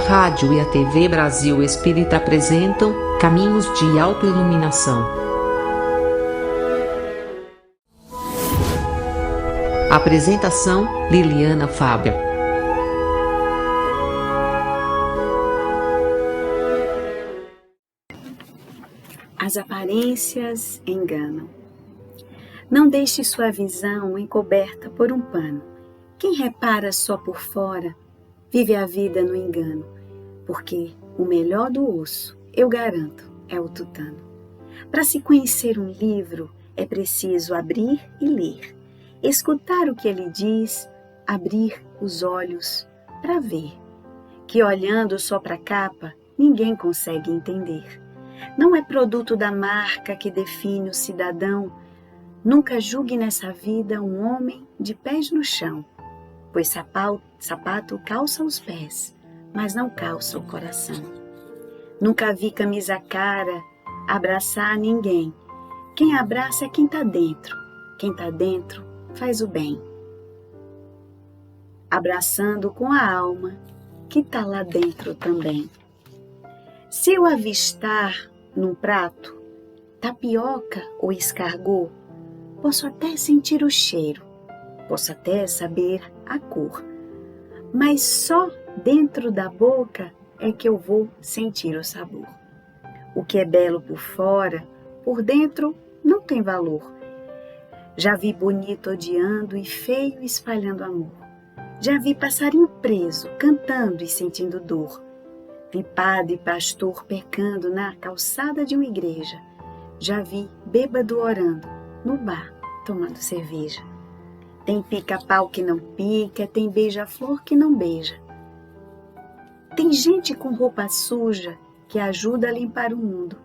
rádio e a TV Brasil Espírita apresentam Caminhos de Autoiluminação. Apresentação: Liliana Fábio. As aparências enganam. Não deixe sua visão encoberta por um pano. Quem repara só por fora, vive a vida no engano, porque o melhor do osso, eu garanto, é o tutano. Para se conhecer um livro, é preciso abrir e ler, escutar o que ele diz, abrir os olhos para ver, que olhando só para a capa, ninguém consegue entender. Não é produto da marca que define o cidadão. Nunca julgue nessa vida um homem de pés no chão, pois sapato calça os pés, mas não calça o coração. Nunca vi camisa cara abraçar ninguém. Quem abraça é quem está dentro. Quem está dentro faz o bem, abraçando com a alma que está lá dentro também. Se eu avistar num prato tapioca ou escargot, posso até sentir o cheiro, posso até saber a cor, mas só dentro da boca é que eu vou sentir o sabor. O que é belo por fora, por dentro não tem valor. Já vi bonito odiando e feio espalhando amor. Já vi passarinho preso, cantando e sentindo dor. Vi padre e pastor pecando na calçada de uma igreja. Já vi bêbado orando no bar, tomando cerveja. Tem pica-pau que não pica, tem beija-flor que não beija. Tem gente com roupa suja que ajuda a limpar o mundo.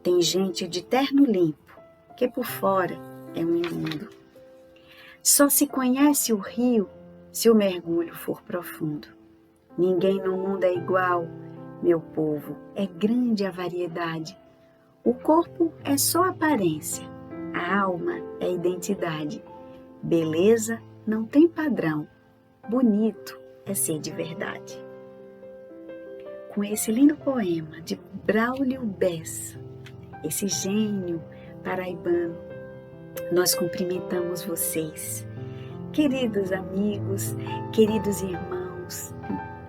Tem gente de terno limpo, que por fora é um imundo. Só se conhece o rio se o mergulho for profundo. Ninguém no mundo é igual, meu povo, é grande a variedade. O corpo é só aparência, a alma é identidade. Beleza não tem padrão, bonito é ser de verdade. Com esse lindo poema de Braulio Bessa, esse gênio paraibano, nós cumprimentamos vocês, queridos amigos, queridos irmãos,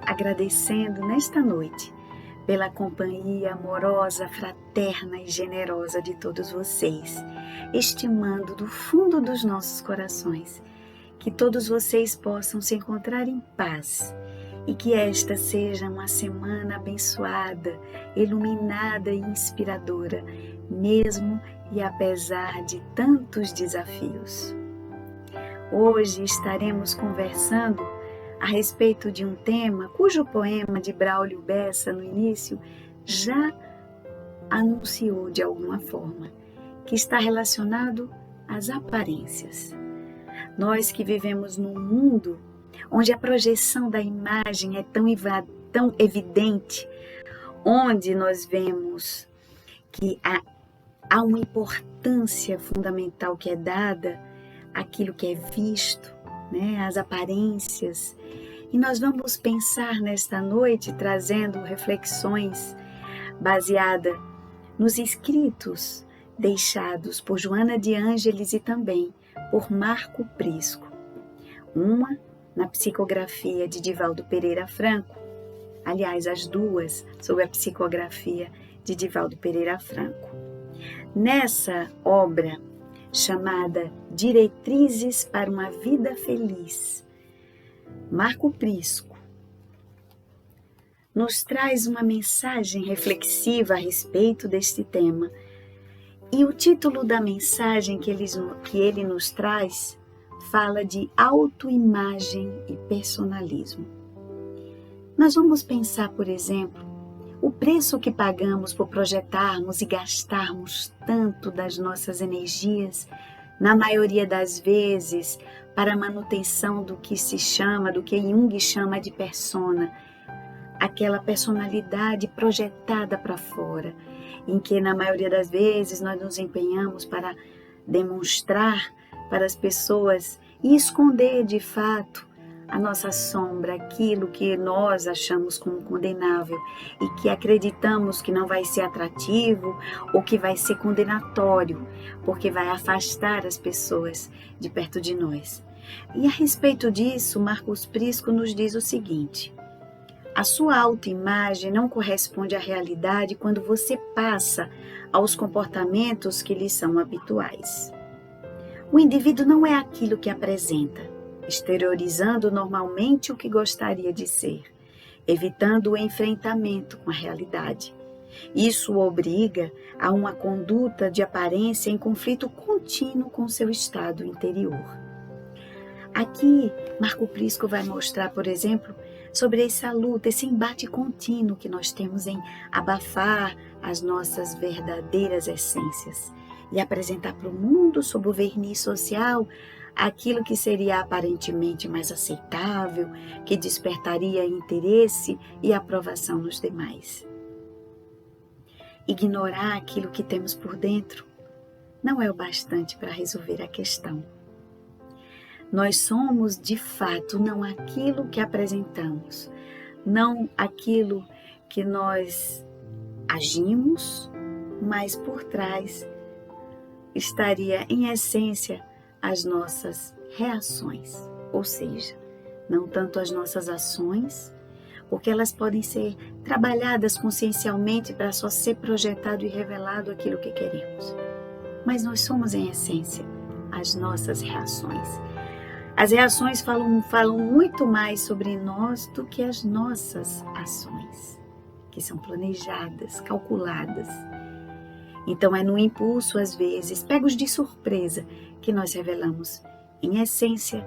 agradecendo nesta noite pela companhia amorosa, fraterna e generosa de todos vocês, estimando do fundo dos nossos corações que todos vocês possam se encontrar em paz e que esta seja uma semana abençoada, iluminada e inspiradora, mesmo e apesar de tantos desafios. Hoje estaremos conversando a respeito de um tema cujo poema de Braulio Bessa no início já anunciou de alguma forma, que está relacionado às aparências. Nós que vivemos num mundo onde a projeção da imagem é tão evidente, onde nós vemos que há uma importância fundamental que é dada àquilo que é visto, né, as aparências. E nós vamos pensar nesta noite trazendo reflexões baseadas nos escritos deixados por Joana de Ângeles e também por Marco Prisco. Uma na psicografia de Divaldo Pereira Franco, aliás, as duas sobre a psicografia de Divaldo Pereira Franco. Nessa obra chamada Diretrizes para uma Vida Feliz, Marco Prisco nos traz uma mensagem reflexiva a respeito deste tema. E o título da mensagem que ele nos traz fala de autoimagem e personalismo. Nós vamos pensar, por exemplo, o preço que pagamos por projetarmos e gastarmos tanto das nossas energias, na maioria das vezes, para a manutenção do que Jung chama de persona, aquela personalidade projetada para fora, em que na maioria das vezes nós nos empenhamos para demonstrar para as pessoas e esconder de fato a nossa sombra, aquilo que nós achamos como condenável e que acreditamos que não vai ser atrativo ou que vai ser condenatório, porque vai afastar as pessoas de perto de nós. E a respeito disso, Marcos Prisco nos diz o seguinte: a sua autoimagem não corresponde à realidade quando você passa aos comportamentos que lhe são habituais. O indivíduo não é aquilo que apresenta, exteriorizando normalmente o que gostaria de ser, evitando o enfrentamento com a realidade. Isso o obriga a uma conduta de aparência em conflito contínuo com seu estado interior. Aqui, Marco Prisco vai mostrar, por exemplo, sobre essa luta, esse embate contínuo que nós temos em abafar as nossas verdadeiras essências e apresentar para o mundo, sob o verniz social, aquilo que seria aparentemente mais aceitável, que despertaria interesse e aprovação nos demais. Ignorar aquilo que temos por dentro não é o bastante para resolver a questão. Nós somos, de fato, não aquilo que apresentamos, não aquilo que nós agimos, mas por trás estaria, em essência, as nossas reações, ou seja, não tanto as nossas ações, porque elas podem ser trabalhadas consciencialmente para só ser projetado e revelado aquilo que queremos. Mas nós somos, em essência, as nossas reações. As reações falam muito mais sobre nós do que as nossas ações, que são planejadas, calculadas. Então é no impulso, às vezes, pegos de surpresa, que nós revelamos, em essência,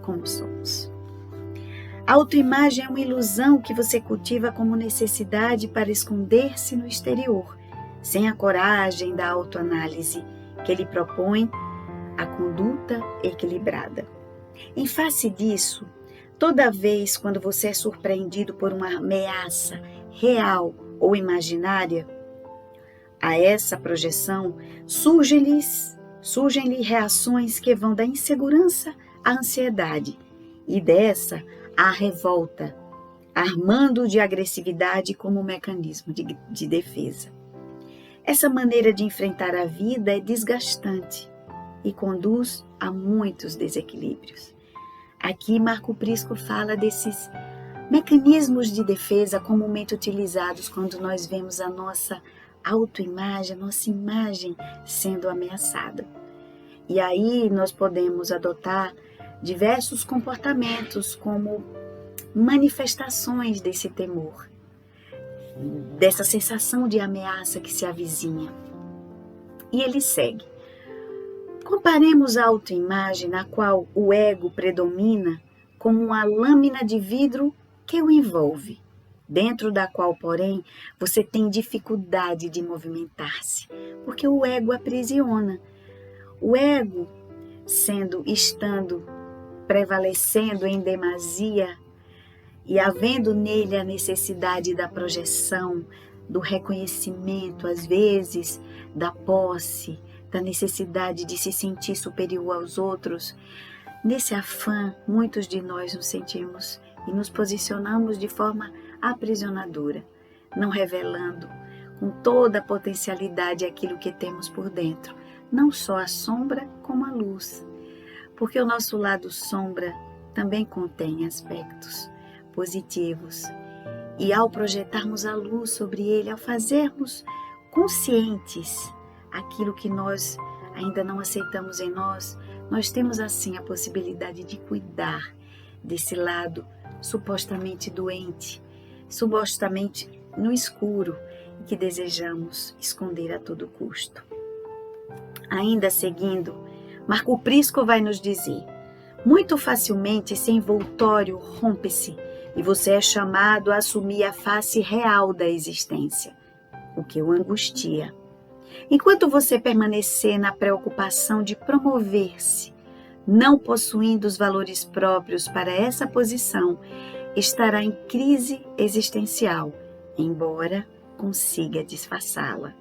como somos. A autoimagem é uma ilusão que você cultiva como necessidade para esconder-se no exterior, sem a coragem da autoanálise que lhe propõe a conduta equilibrada. Em face disso, toda vez quando você é surpreendido por uma ameaça real ou imaginária, a essa projeção surgem-lhe reações que vão da insegurança à ansiedade e dessa à revolta, armando de agressividade como mecanismo de defesa. Essa maneira de enfrentar a vida é desgastante e conduz a muitos desequilíbrios. Aqui Marco Prisco fala desses mecanismos de defesa comumente utilizados quando nós vemos a nossa autoimagem, a nossa imagem sendo ameaçada. E aí nós podemos adotar diversos comportamentos como manifestações desse temor, dessa sensação de ameaça que se avizinha. E ele segue: comparemos a autoimagem na qual o ego predomina com uma lâmina de vidro que o envolve, dentro da qual, porém, você tem dificuldade de movimentar-se, porque o ego aprisiona. O ego, estando prevalecendo em demasia e havendo nele a necessidade da projeção, do reconhecimento, às vezes, da posse, da necessidade de se sentir superior aos outros, nesse afã, muitos de nós nos sentimos e nos posicionamos de forma aprisionadora, não revelando com toda a potencialidade aquilo que temos por dentro, não só a sombra como a luz, porque o nosso lado sombra também contém aspectos positivos, e ao projetarmos a luz sobre ele, ao fazermos conscientes aquilo que nós ainda não aceitamos em nós, nós temos assim a possibilidade de cuidar desse lado supostamente doente, supostamente no escuro, e que desejamos esconder a todo custo. Ainda seguindo, Marco Prisco vai nos dizer: muito facilmente esse envoltório rompe-se e você é chamado a assumir a face real da existência, o que o angustia. Enquanto você permanecer na preocupação de promover-se, não possuindo os valores próprios para essa posição, estará em crise existencial, embora consiga disfarçá-la.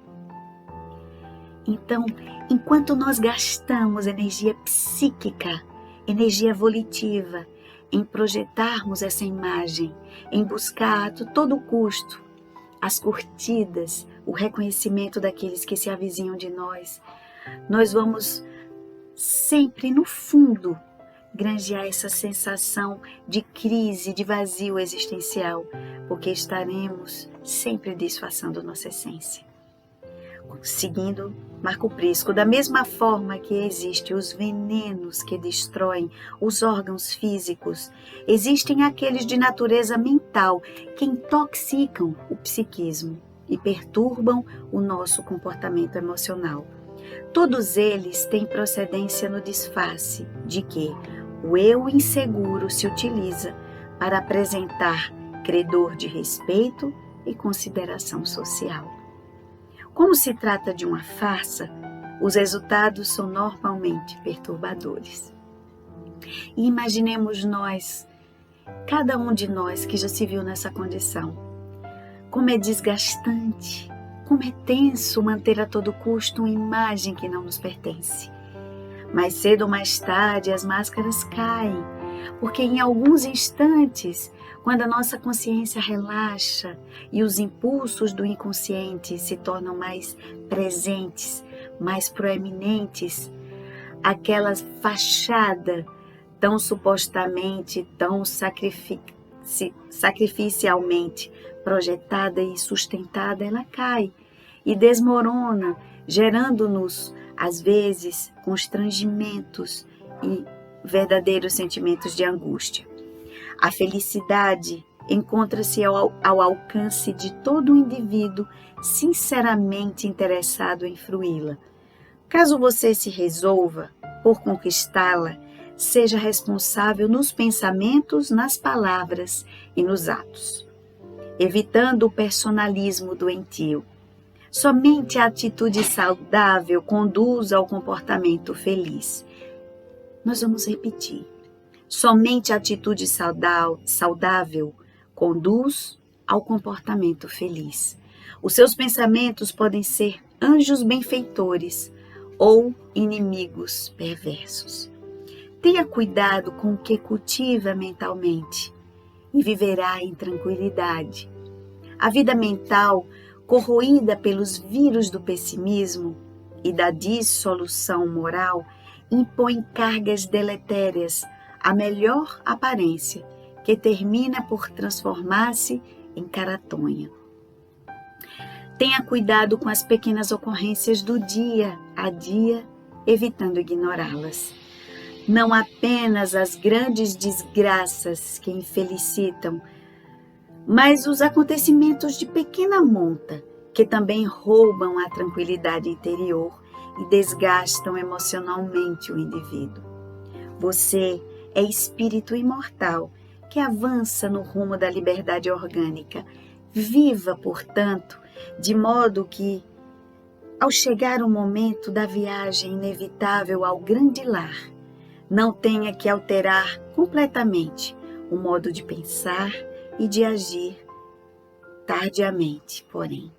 Então, enquanto nós gastamos energia psíquica, energia volitiva, em projetarmos essa imagem, em buscar a todo custo as curtidas, o reconhecimento daqueles que se avizinham de nós, nós vamos sempre, no fundo, granjear essa sensação de crise, de vazio existencial, porque estaremos sempre disfarçando nossa essência. Seguindo Marco Prisco, da mesma forma que existem os venenos que destroem os órgãos físicos, existem aqueles de natureza mental que intoxicam o psiquismo e perturbam o nosso comportamento emocional. Todos eles têm procedência no disfarce de que o eu inseguro se utiliza para apresentar credor de respeito e consideração social. Como se trata de uma farsa, os resultados são normalmente perturbadores. E imaginemos nós, cada um de nós que já se viu nessa condição, como é desgastante, como é tenso manter a todo custo uma imagem que não nos pertence. Mais cedo ou mais tarde as máscaras caem, porque em alguns instantes, quando a nossa consciência relaxa e os impulsos do inconsciente se tornam mais presentes, mais proeminentes, aquela fachada tão supostamente, tão sacrificialmente projetada e sustentada, ela cai e desmorona, gerando-nos, às vezes, constrangimentos e verdadeiros sentimentos de angústia. A felicidade encontra-se ao alcance de todo indivíduo sinceramente interessado em fruí-la. Caso você se resolva por conquistá-la, seja responsável nos pensamentos, nas palavras e nos atos, evitando o personalismo doentio. Somente a atitude saudável conduz ao comportamento feliz. Nós vamos repetir. Somente a atitude saudável conduz ao comportamento feliz. Os seus pensamentos podem ser anjos benfeitores ou inimigos perversos. Tenha cuidado com o que cultiva mentalmente e viverá em tranquilidade. A vida mental, corroída pelos vírus do pessimismo e da dissolução moral, impõe cargas deletérias à melhor aparência, que termina por transformar-se em caratonha. Tenha cuidado com as pequenas ocorrências do dia a dia, evitando ignorá-las. Não apenas as grandes desgraças que infelicitam, mas os acontecimentos de pequena monta, que também roubam a tranquilidade interior e desgastam emocionalmente o indivíduo. Você é espírito imortal que avança no rumo da liberdade orgânica. Viva, portanto, de modo que, ao chegar o momento da viagem inevitável ao grande lar, não tenha que alterar completamente o modo de pensar e de agir tardiamente, porém.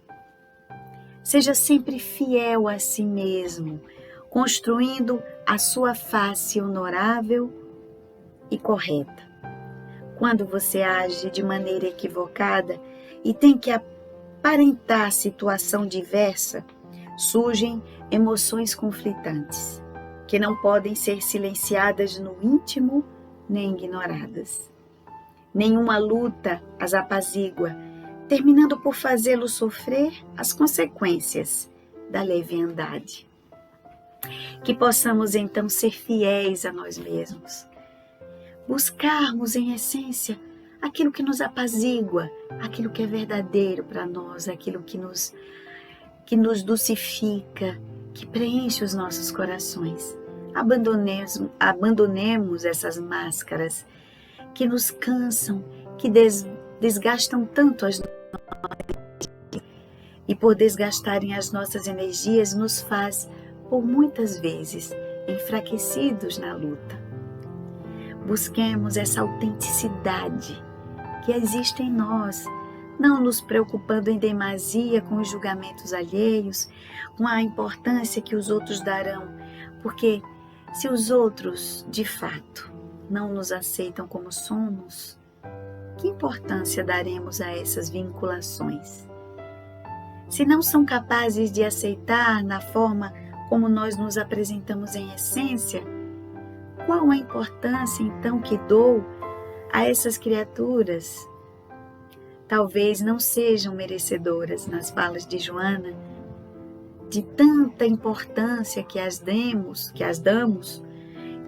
Seja sempre fiel a si mesmo, construindo a sua face honorável e correta. Quando você age de maneira equivocada e tem que aparentar situação diversa, surgem emoções conflitantes, que não podem ser silenciadas no íntimo nem ignoradas. Nenhuma luta as apazigua, terminando por fazê-lo sofrer as consequências da leviandade. Que possamos então ser fiéis a nós mesmos, buscarmos em essência aquilo que nos apazigua, aquilo que é verdadeiro para nós, aquilo que nos dulcifica, que preenche os nossos corações. Abandonemos essas máscaras que nos cansam, que desgastam tanto as nossas e por desgastarem as nossas energias nos faz, por muitas vezes, enfraquecidos na luta. Busquemos essa autenticidade que existe em nós, não nos preocupando em demasia com os julgamentos alheios, com a importância que os outros darão, porque se os outros, de fato, não nos aceitam como somos, que importância daremos a essas vinculações? Se não são capazes de aceitar na forma como nós nos apresentamos em essência, qual a importância então que dou a essas criaturas? Talvez não sejam merecedoras, nas falas de Joana, de tanta importância que as damos,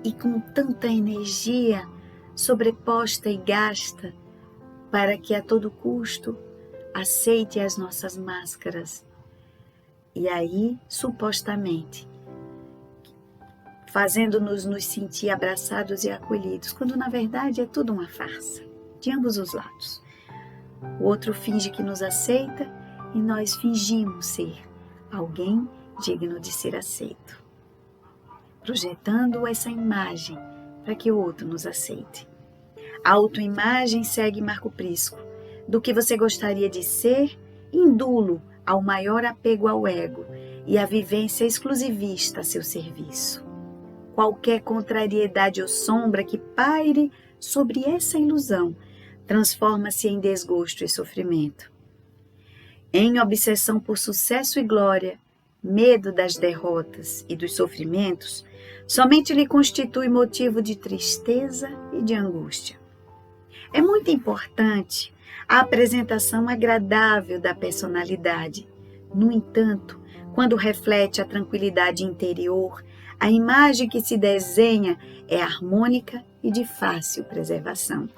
e com tanta energia sobreposta e gasta para que a todo custo aceite as nossas máscaras. E aí, supostamente, fazendo-nos nos sentir abraçados e acolhidos, quando na verdade é tudo uma farsa, de ambos os lados. O outro finge que nos aceita e nós fingimos ser alguém digno de ser aceito, projetando essa imagem para que o outro nos aceite. A autoimagem segue Marco Prisco. Do que você gostaria de ser, indulo ao maior apego ao ego e à vivência exclusivista a seu serviço. Qualquer contrariedade ou sombra que paire sobre essa ilusão transforma-se em desgosto e sofrimento. Em obsessão por sucesso e glória, medo das derrotas e dos sofrimentos somente lhe constitui motivo de tristeza e de angústia. É muito importante a apresentação agradável da personalidade. No entanto, quando reflete a tranquilidade interior, a imagem que se desenha é harmônica e de fácil preservação.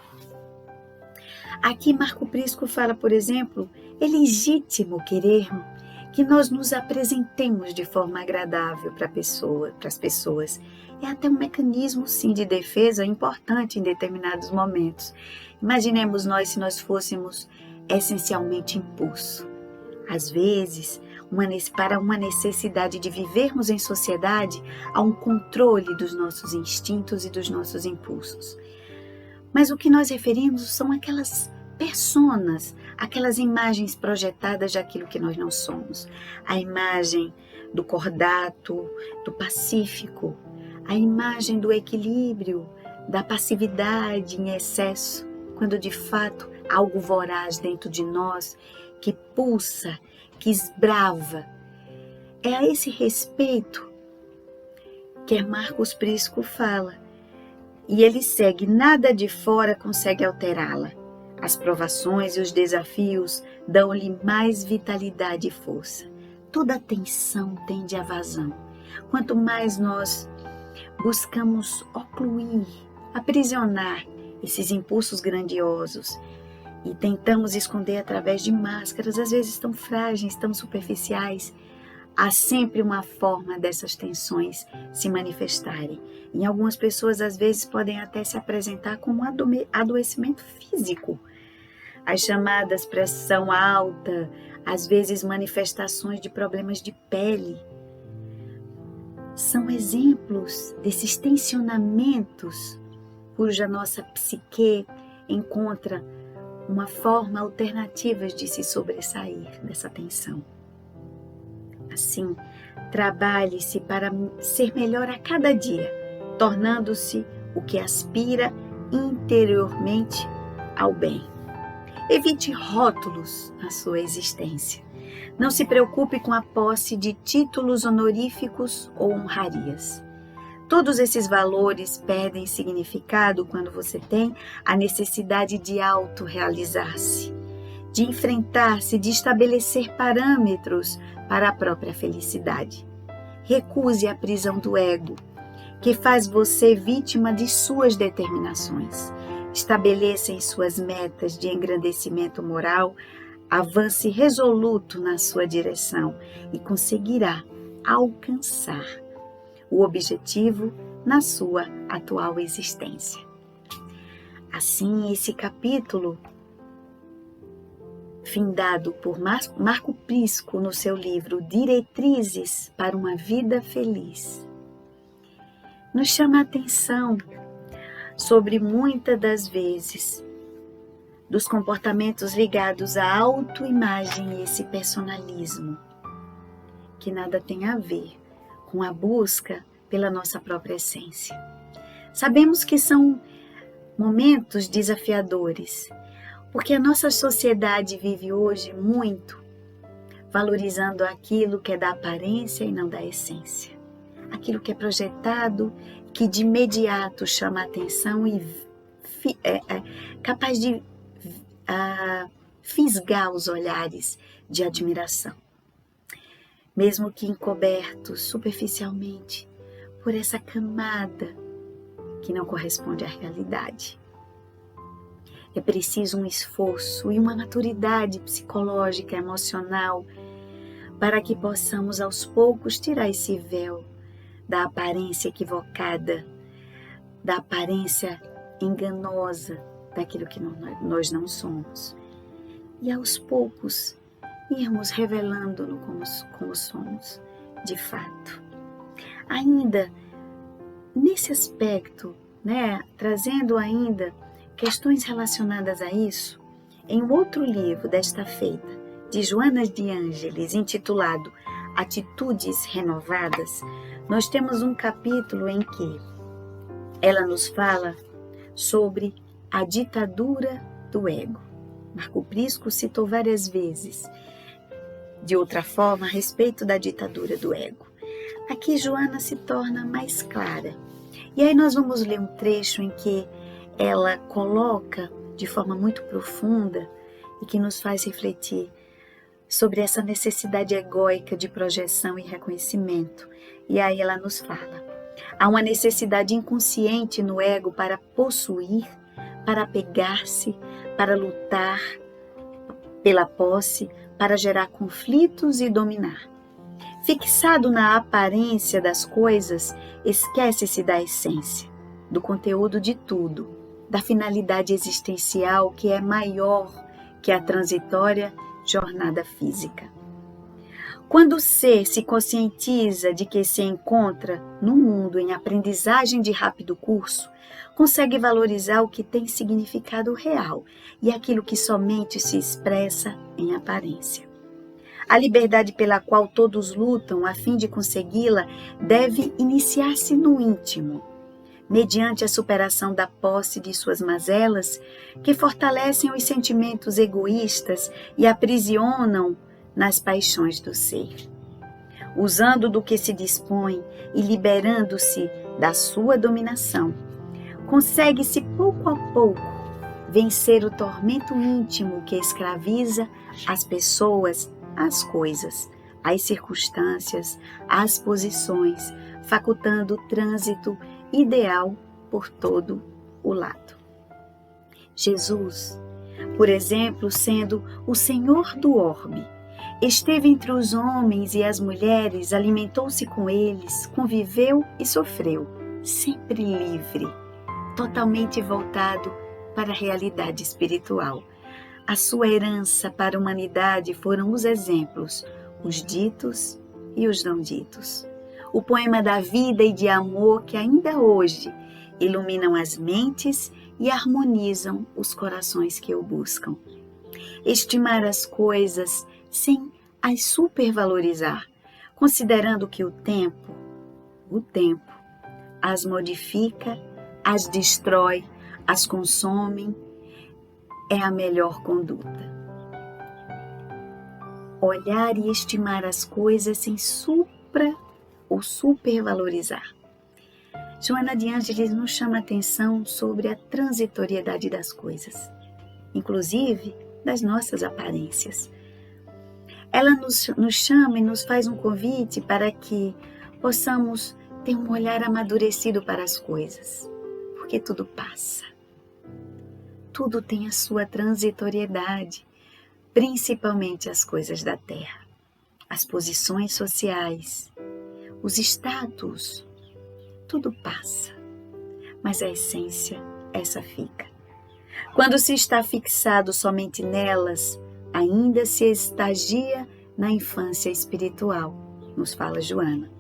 Aqui Marco Prisco fala, por exemplo, é legítimo querer que nós nos apresentemos de forma agradável para as pessoas. É até um mecanismo, sim, de defesa importante em determinados momentos. Imaginemos nós se nós fôssemos essencialmente impulso. Às vezes, para uma necessidade de vivermos em sociedade, há um controle dos nossos instintos e dos nossos impulsos. Mas o que nós referimos são aquelas personas, aquelas imagens projetadas daquilo que nós não somos. A imagem do cordato, do pacífico, a imagem do equilíbrio, da passividade em excesso, quando de fato há algo voraz dentro de nós que pulsa, que esbrava. É a esse respeito que Marcos Prisco fala. E ele segue: nada de fora consegue alterá-la. As provações e os desafios dão-lhe mais vitalidade e força. Toda tensão tende à vazão. Quanto mais nós buscamos ocluir, aprisionar esses impulsos grandiosos e tentamos esconder através de máscaras, às vezes tão frágeis, tão superficiais, há sempre uma forma dessas tensões se manifestarem. Em algumas pessoas, às vezes, podem até se apresentar como adoecimento físico. As chamadas pressão alta, às vezes manifestações de problemas de pele, são exemplos desses tensionamentos cuja nossa psique encontra uma forma alternativa de se sobressair dessa tensão. Assim, trabalhe-se para ser melhor a cada dia, tornando-se o que aspira interiormente ao bem. Evite rótulos na sua existência. Não se preocupe com a posse de títulos honoríficos ou honrarias. Todos esses valores perdem significado quando você tem a necessidade de autorrealizar-se, de enfrentar-se, de estabelecer parâmetros para a própria felicidade. Recuse a prisão do ego, que faz você vítima de suas determinações. Estabeleça em suas metas de engrandecimento moral, avance resoluto na sua direção e conseguirá alcançar o objetivo na sua atual existência. Assim, esse capítulo, findado por Marco Prisco no seu livro Diretrizes para uma Vida Feliz, nos chama a atenção sobre muitas das vezes dos comportamentos ligados à autoimagem e esse personalismo, que nada tem a ver com a busca pela nossa própria essência. Sabemos que são momentos desafiadores, porque a nossa sociedade vive hoje muito valorizando aquilo que é da aparência e não da essência. Aquilo que é projetado, que de imediato chama a atenção e é capaz de fisgar os olhares de admiração. Mesmo que encobertos superficialmente por essa camada que não corresponde à realidade. É preciso um esforço e uma maturidade psicológica, emocional, para que possamos aos poucos tirar esse véu da aparência equivocada, da aparência enganosa daquilo que nós não somos. E aos poucos irmos revelando-no como somos, de fato. Ainda nesse aspecto, trazendo ainda questões relacionadas a isso, em um outro livro desta feita, de Joana de Ângeles, intitulado Atitudes Renovadas, nós temos um capítulo em que ela nos fala sobre a ditadura do ego. Marco Prisco citou várias vezes, de outra forma, a respeito da ditadura do ego. Aqui Joana se torna mais clara. E aí nós vamos ler um trecho em que ela coloca de forma muito profunda e que nos faz refletir sobre essa necessidade egóica de projeção e reconhecimento. E aí ela nos fala: há uma necessidade inconsciente no ego para possuir, para apegar-se, para lutar pela posse, para gerar conflitos e dominar. Fixado na aparência das coisas, esquece-se da essência, do conteúdo de tudo, da finalidade existencial que é maior que a transitória jornada física. Quando o ser se conscientiza de que se encontra no mundo em aprendizagem de rápido curso, consegue valorizar o que tem significado real e aquilo que somente se expressa em aparência. A liberdade pela qual todos lutam a fim de consegui-la deve iniciar-se no íntimo, mediante a superação da posse de suas mazelas, que fortalecem os sentimentos egoístas e aprisionam nas paixões do ser. Usando do que se dispõe e liberando-se da sua dominação, consegue-se pouco a pouco vencer o tormento íntimo que escraviza as pessoas, as coisas, as circunstâncias, as posições, facultando o trânsito ideal por todo o lado. Jesus, por exemplo, sendo o Senhor do orbe, esteve entre os homens e as mulheres, alimentou-se com eles, conviveu e sofreu, sempre livre, totalmente voltado para a realidade espiritual. A sua herança para a humanidade foram os exemplos, os ditos e os não ditos. O poema da vida e de amor que ainda hoje iluminam as mentes e harmonizam os corações que o buscam. Estimar as coisas sem as supervalorizar, considerando que o tempo, as modifica, as destrói, as consome, é a melhor conduta. Olhar e estimar as coisas sem supervalorizar. Joana de Ângeles nos chama a atenção sobre a transitoriedade das coisas, inclusive das nossas aparências. Ela nos chama e nos faz um convite para que possamos ter um olhar amadurecido para as coisas, porque tudo passa. Tudo tem a sua transitoriedade, principalmente as coisas da terra, as posições sociais, os status, tudo passa, mas a essência, essa fica. Quando se está fixado somente nelas, ainda se estagia na infância espiritual, nos fala Joana.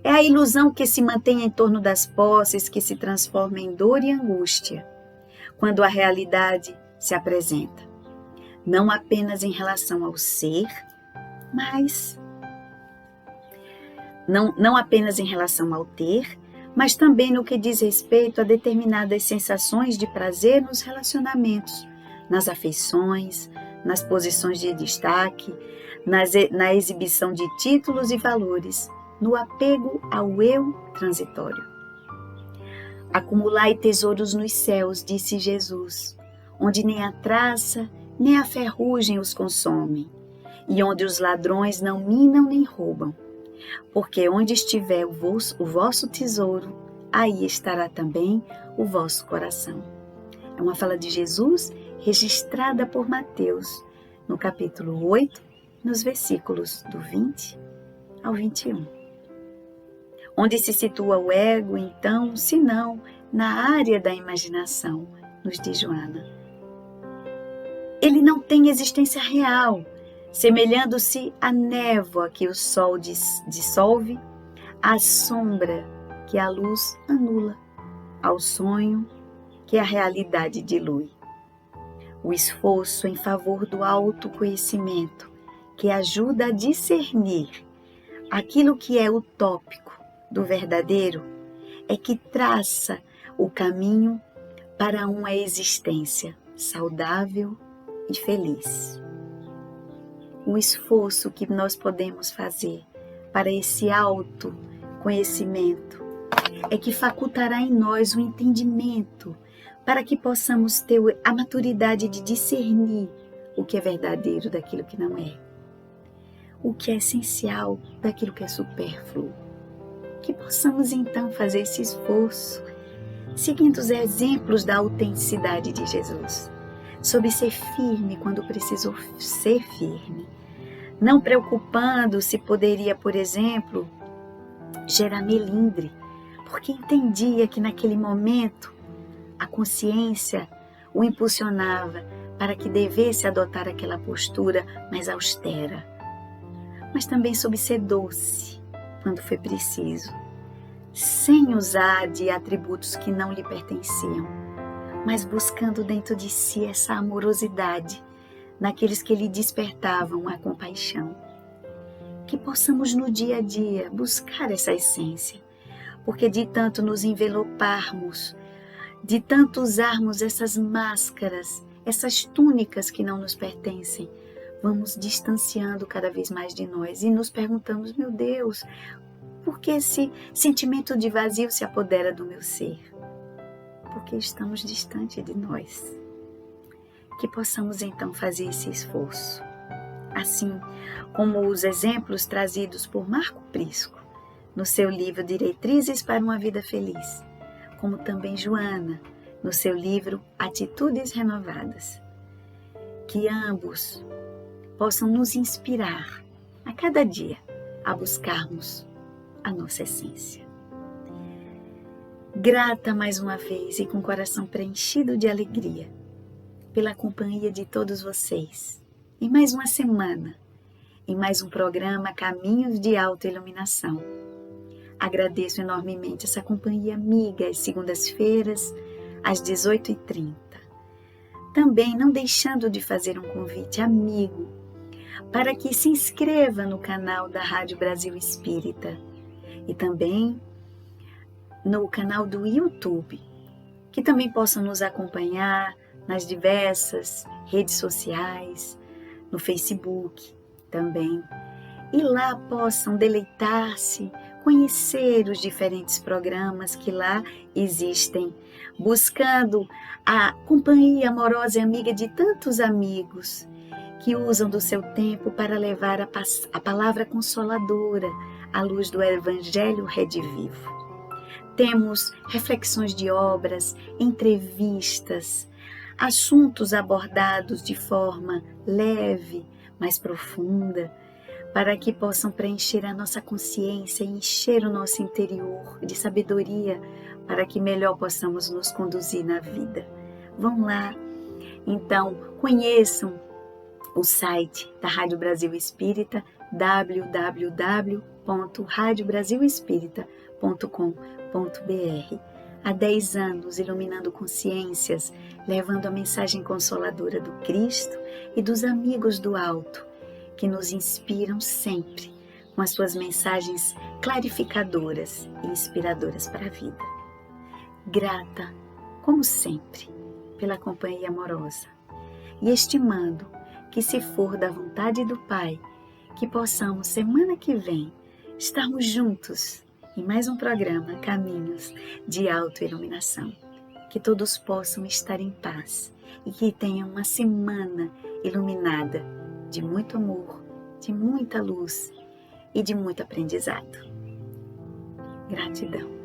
É a ilusão que se mantém em torno das posses que se transforma em dor e angústia, quando a realidade se apresenta, não apenas em relação ao ser, mas não apenas em relação ao ter, mas também no que diz respeito a determinadas sensações de prazer nos relacionamentos, nas afeições, nas posições de destaque, na exibição de títulos e valores, no apego ao eu transitório. Acumulai tesouros nos céus, disse Jesus, onde nem a traça, nem a ferrugem os consomem, e onde os ladrões não minam nem roubam. Porque onde estiver o vosso tesouro, aí estará também o vosso coração. É uma fala de Jesus registrada por Mateus, no capítulo 8, nos versículos do 20 ao 21. Onde se situa o ego, então, se não na área da imaginação, nos diz Joana. Ele não tem existência real, semelhando-se à névoa que o sol dissolve, à sombra que a luz anula, ao sonho que a realidade dilui. O esforço em favor do autoconhecimento, que ajuda a discernir aquilo que é utópico do verdadeiro, é que traça o caminho para uma existência saudável e feliz. O esforço que nós podemos fazer para esse autoconhecimento é que facultará em nós o entendimento para que possamos ter a maturidade de discernir o que é verdadeiro daquilo que não é, o que é essencial daquilo que é supérfluo. Que possamos então fazer esse esforço, seguindo os exemplos da autenticidade de Jesus, sobre ser firme quando precisou ser firme, não preocupando se poderia, por exemplo, gerar melindre, porque entendia que naquele momento a consciência o impulsionava para que devesse adotar aquela postura mais austera, mas também soube ser doce quando foi preciso, sem usar de atributos que não lhe pertenciam, mas buscando dentro de si essa amorosidade naqueles que lhe despertavam a compaixão. Que possamos no dia a dia buscar essa essência, porque de tanto nos enveloparmos, de tanto usarmos essas máscaras, essas túnicas que não nos pertencem, vamos distanciando cada vez mais de nós e nos perguntamos, meu Deus, por que esse sentimento de vazio se apodera do meu ser? Porque estamos distante de nós. Que possamos então fazer esse esforço. Assim como os exemplos trazidos por Marco Prisco, no seu livro Diretrizes para uma Vida Feliz, como também Joana, no seu livro Atitudes Renovadas. Que ambos possam nos inspirar a cada dia a buscarmos a nossa essência. Grata mais uma vez e com o coração preenchido de alegria pela companhia de todos vocês em mais uma semana, em mais um programa Caminhos de Autoiluminação. Agradeço enormemente essa companhia amiga às segundas-feiras, às 18h30. Também não deixando de fazer um convite amigo para que se inscreva no canal da Rádio Brasil Espírita e também no canal do YouTube, que também possam nos acompanhar nas diversas redes sociais, no Facebook também, e lá possam deleitar-se, conhecer os diferentes programas que lá existem, buscando a companhia amorosa e amiga de tantos amigos que usam do seu tempo para levar a palavra consoladora à luz do Evangelho redivivo. Temos reflexões de obras, entrevistas, assuntos abordados de forma leve, mas profunda, para que possam preencher a nossa consciência e encher o nosso interior de sabedoria, para que melhor possamos nos conduzir na vida. Vão lá, então, conheçam o site da Rádio Brasil Espírita, www.radiobrasilespírita.com.br. Há 10 anos iluminando consciências, levando a mensagem consoladora do Cristo e dos amigos do alto, que nos inspiram sempre com as suas mensagens clarificadoras e inspiradoras para a vida. Grata, como sempre, pela companhia amorosa e estimando que, se for da vontade do Pai, que possamos, semana que vem, estarmos juntos em mais um programa Caminhos de Autoiluminação. Que todos possam estar em paz e que tenham uma semana iluminada de muito amor, de muita luz e de muito aprendizado. Gratidão.